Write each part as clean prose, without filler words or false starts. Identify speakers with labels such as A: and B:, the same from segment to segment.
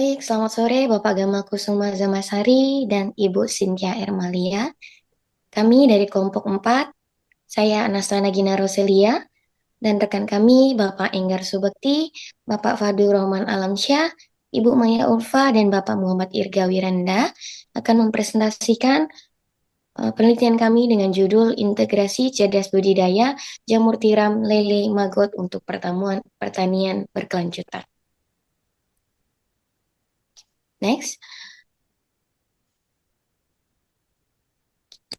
A: Baik, selamat sore Bapak Gamal Kusuma Zamasari dan Ibu Cynthia Ermalia. Kami dari kelompok 4, saya Anastana Gina Roselia, dan rekan kami Bapak Enggar Subekti, Bapak Fadul Rahman Alamsyah, Ibu Maya Ulfa, dan Bapak Muhammad Irga Wiranda akan mempresentasikan penelitian kami dengan judul Integrasi Cerdas Budidaya Jamur Tiram Lele Magot untuk Pertanian Berkelanjutan. Next.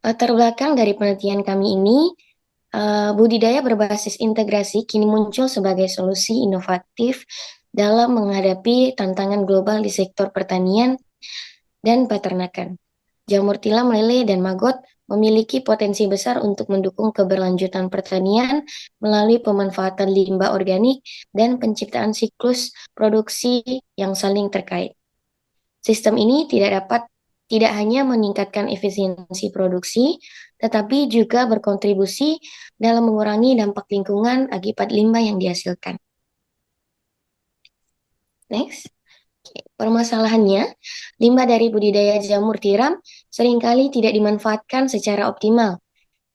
A: Latar belakang dari penelitian kami ini, budidaya berbasis integrasi kini muncul sebagai solusi inovatif dalam menghadapi tantangan global di sektor pertanian dan peternakan. Jamur tilam, lele, dan maggot memiliki potensi besar untuk mendukung keberlanjutan pertanian melalui pemanfaatan limbah organik dan penciptaan siklus produksi yang saling terkait. Sistem ini tidak hanya meningkatkan efisiensi produksi, tetapi juga berkontribusi dalam mengurangi dampak lingkungan akibat limbah yang dihasilkan. Next. Permasalahannya, limbah dari budidaya jamur tiram seringkali tidak dimanfaatkan secara optimal,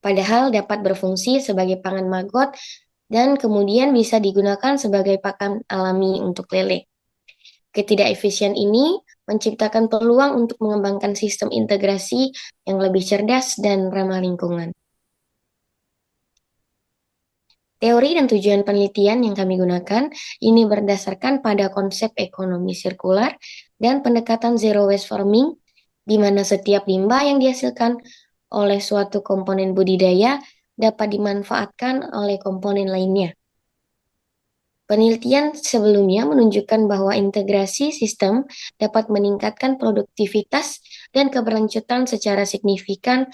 A: padahal dapat berfungsi sebagai pangan maggot dan kemudian bisa digunakan sebagai pakan alami untuk lele. Ketidakefisien ini menciptakan peluang untuk mengembangkan sistem integrasi yang lebih cerdas dan ramah lingkungan. Teori dan tujuan penelitian yang kami gunakan ini berdasarkan pada konsep ekonomi sirkular dan pendekatan zero waste farming, di mana setiap limbah yang dihasilkan oleh suatu komponen budidaya dapat dimanfaatkan oleh komponen lainnya. Penelitian sebelumnya menunjukkan bahwa integrasi sistem dapat meningkatkan produktivitas dan keberlanjutan secara signifikan.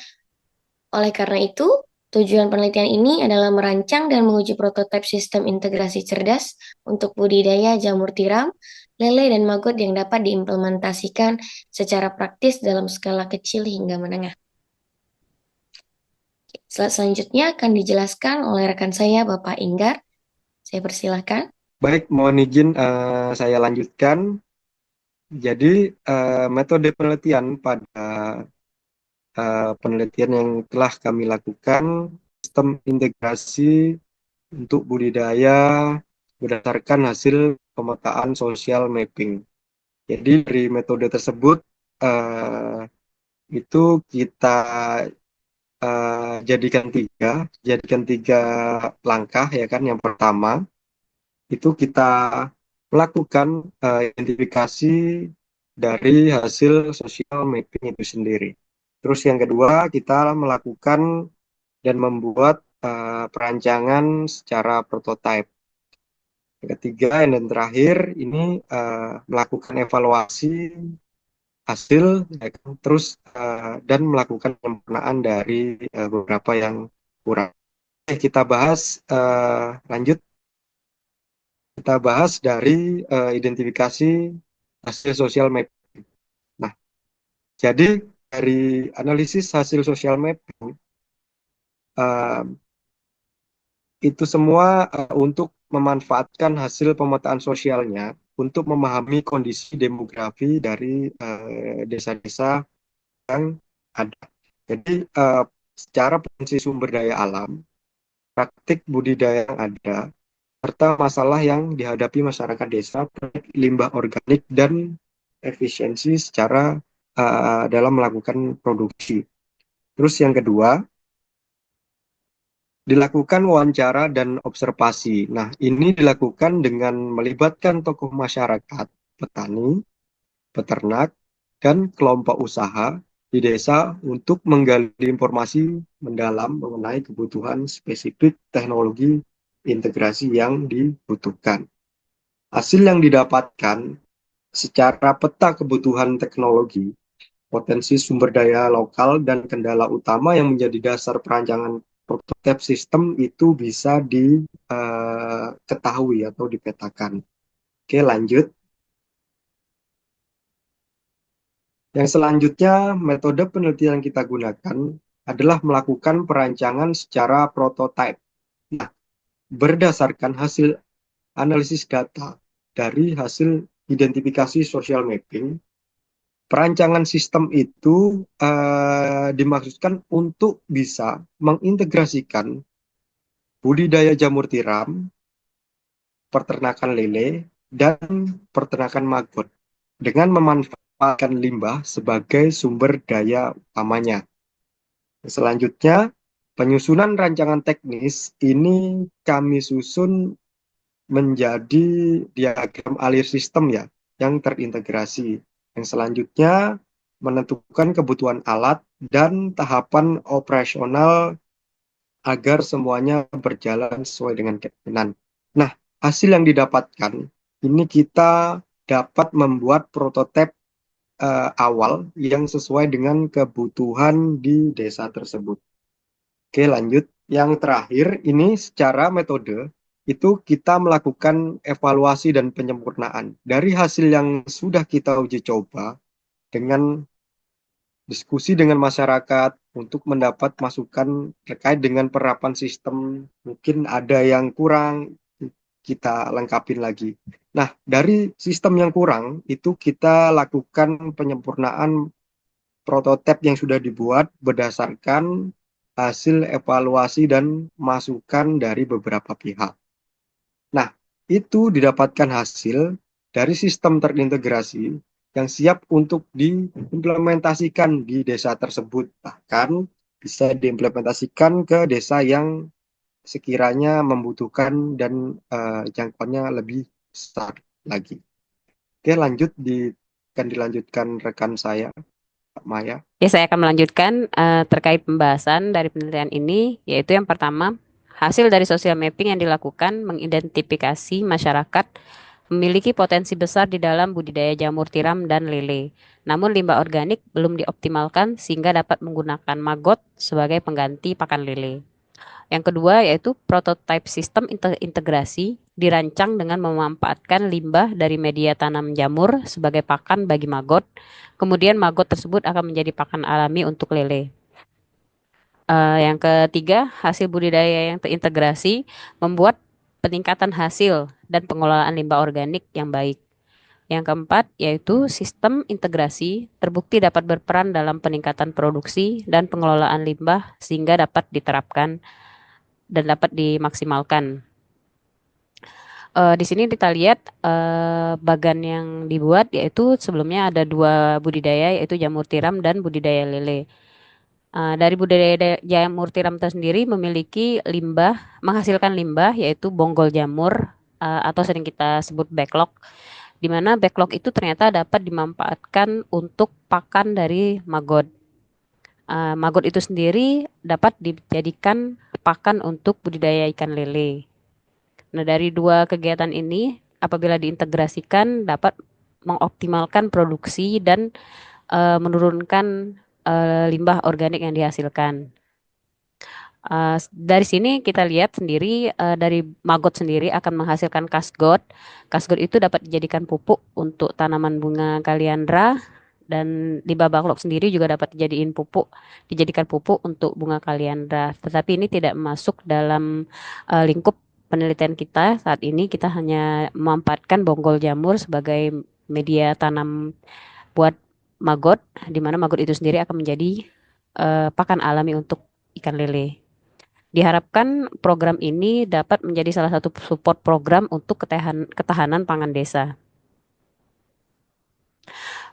A: Oleh karena itu, tujuan penelitian ini adalah merancang dan menguji prototipe sistem integrasi cerdas untuk budidaya jamur tiram, lele, dan maggot yang dapat diimplementasikan secara praktis dalam skala kecil hingga menengah. Slide selanjutnya akan dijelaskan oleh rekan saya, Bapak Enggar. Saya persilahkan.
B: Baik, mohon izin saya lanjutkan. Jadi, metode penelitian pada penelitian yang telah kami lakukan, sistem integrasi untuk budidaya berdasarkan hasil pemetaan social mapping. Jadi, dari metode tersebut, eh, itu kita jadikan tiga langkah, ya kan. Yang pertama, itu kita melakukan identifikasi dari hasil social mapping itu sendiri. Terus yang kedua, kita melakukan dan membuat perancangan secara prototipe. Yang ketiga dan terakhir, ini melakukan evaluasi hasil, ya kan? Terus dan melakukan penyempurnaan dari beberapa yang kurang. Kita bahas lanjut. Kita bahas dari identifikasi hasil sosial mapping. Nah, jadi dari analisis hasil sosial mapping, eh, itu semua untuk memanfaatkan hasil pemetaan sosialnya untuk memahami kondisi demografi dari desa-desa yang ada. Jadi, secara potensi sumber daya alam, praktik budidaya yang ada, serta masalah yang dihadapi masyarakat desa, limbah organik, dan efisiensi secara dalam melakukan produksi. Terus yang kedua, dilakukan wawancara dan observasi. Nah, ini dilakukan dengan melibatkan tokoh masyarakat, petani, peternak, dan kelompok usaha di desa untuk menggali informasi mendalam mengenai kebutuhan spesifik teknologi integrasi yang dibutuhkan. Hasil yang didapatkan secara peta kebutuhan teknologi, potensi sumber daya lokal, dan kendala utama yang menjadi dasar perancangan prototipe sistem itu bisa diketahui atau dipetakan. Oke, lanjut. Yang selanjutnya, metode penelitian yang kita gunakan adalah melakukan perancangan secara prototipe. Nah, berdasarkan hasil analisis data dari hasil identifikasi social mapping. Perancangan sistem itu dimaksudkan untuk bisa mengintegrasikan budidaya jamur tiram, peternakan lele, dan peternakan maggot dengan memanfaatkan limbah sebagai sumber daya utamanya. Selanjutnya, penyusunan rancangan teknis ini kami susun menjadi diagram alir sistem ya, yang terintegrasi. Yang selanjutnya, menentukan kebutuhan alat dan tahapan operasional agar semuanya berjalan sesuai dengan keinginan. Nah, hasil yang didapatkan, ini kita dapat membuat prototipe awal yang sesuai dengan kebutuhan di desa tersebut. Oke, lanjut. Yang terakhir, ini secara metode, itu kita melakukan evaluasi dan penyempurnaan. Dari hasil yang sudah kita uji coba, dengan diskusi dengan masyarakat untuk mendapat masukan terkait dengan penerapan sistem, mungkin ada yang kurang, kita lengkapin lagi. Nah, dari sistem yang kurang, itu kita lakukan penyempurnaan prototipe yang sudah dibuat berdasarkan hasil evaluasi dan masukan dari beberapa pihak. Nah, itu didapatkan hasil dari sistem terintegrasi yang siap untuk diimplementasikan di desa tersebut. Bahkan bisa diimplementasikan ke desa yang sekiranya membutuhkan dan jangkauannya lebih besar lagi. Oke, akan dilanjutkan rekan saya, Pak Maya.
C: Ya, saya akan melanjutkan terkait pembahasan dari penelitian ini, yaitu yang pertama, hasil dari social mapping yang dilakukan mengidentifikasi masyarakat memiliki potensi besar di dalam budidaya jamur tiram dan lele. Namun limbah organik belum dioptimalkan sehingga dapat menggunakan maggot sebagai pengganti pakan lele. Yang kedua yaitu prototipe sistem integrasi dirancang dengan memanfaatkan limbah dari media tanam jamur sebagai pakan bagi maggot. Kemudian maggot tersebut akan menjadi pakan alami untuk lele. Yang ketiga, hasil budidaya yang terintegrasi membuat peningkatan hasil dan pengelolaan limbah organik yang baik. Yang keempat, yaitu sistem integrasi terbukti dapat berperan dalam peningkatan produksi dan pengelolaan limbah sehingga dapat diterapkan dan dapat dimaksimalkan. Di sini kita lihat bagan yang dibuat, yaitu sebelumnya ada 2 budidaya, yaitu jamur tiram dan budidaya lele. Dari budidaya jamur tiram tersendiri memiliki limbah, menghasilkan limbah yaitu bonggol jamur atau sering kita sebut backlog, di mana backlog itu ternyata dapat dimanfaatkan untuk pakan dari maggot. Maggot itu sendiri dapat dijadikan pakan untuk budidaya ikan lele. Nah, dari 2 kegiatan ini apabila diintegrasikan dapat mengoptimalkan produksi dan menurunkan limbah organik yang dihasilkan. Dari sini kita lihat sendiri dari maggot sendiri akan menghasilkan kasgot. Kasgot itu dapat dijadikan pupuk untuk tanaman bunga kaliandra, dan limbah backlog sendiri juga dapat dijadikan pupuk untuk bunga kaliandra. Tetapi ini tidak masuk dalam lingkup penelitian kita. Saat ini kita hanya memanfaatkan bonggol jamur sebagai media tanam buat maggot, di mana maggot itu sendiri akan menjadi pakan alami untuk ikan lele. Diharapkan program ini dapat menjadi salah satu support program untuk ketahanan pangan desa.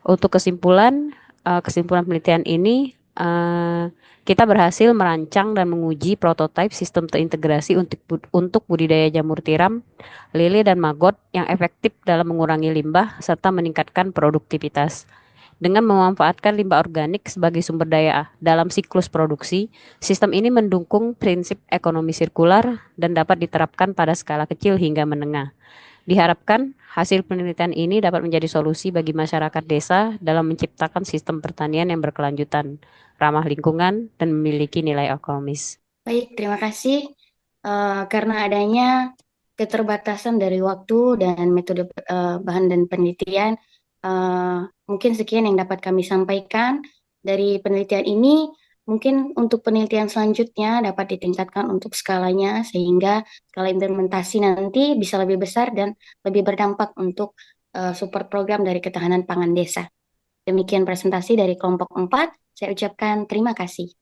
C: Untuk kesimpulan penelitian ini, kita berhasil merancang dan menguji prototipe sistem terintegrasi untuk budidaya jamur tiram, lele, dan maggot yang efektif dalam mengurangi limbah serta meningkatkan produktivitas. Dengan memanfaatkan limbah organik sebagai sumber daya dalam siklus produksi, sistem ini mendukung prinsip ekonomi sirkular dan dapat diterapkan pada skala kecil hingga menengah. Diharapkan hasil penelitian ini dapat menjadi solusi bagi masyarakat desa dalam menciptakan sistem pertanian yang berkelanjutan, ramah lingkungan, dan memiliki nilai ekonomis.
A: Baik, terima kasih. Karena adanya keterbatasan dari waktu dan metode bahan dan penelitian, mungkin sekian yang dapat kami sampaikan dari penelitian ini. Mungkin untuk penelitian selanjutnya dapat ditingkatkan untuk skalanya sehingga skala implementasi nanti bisa lebih besar dan lebih berdampak untuk support program dari Ketahanan Pangan Desa. Demikian presentasi dari kelompok 4. Saya ucapkan terima kasih.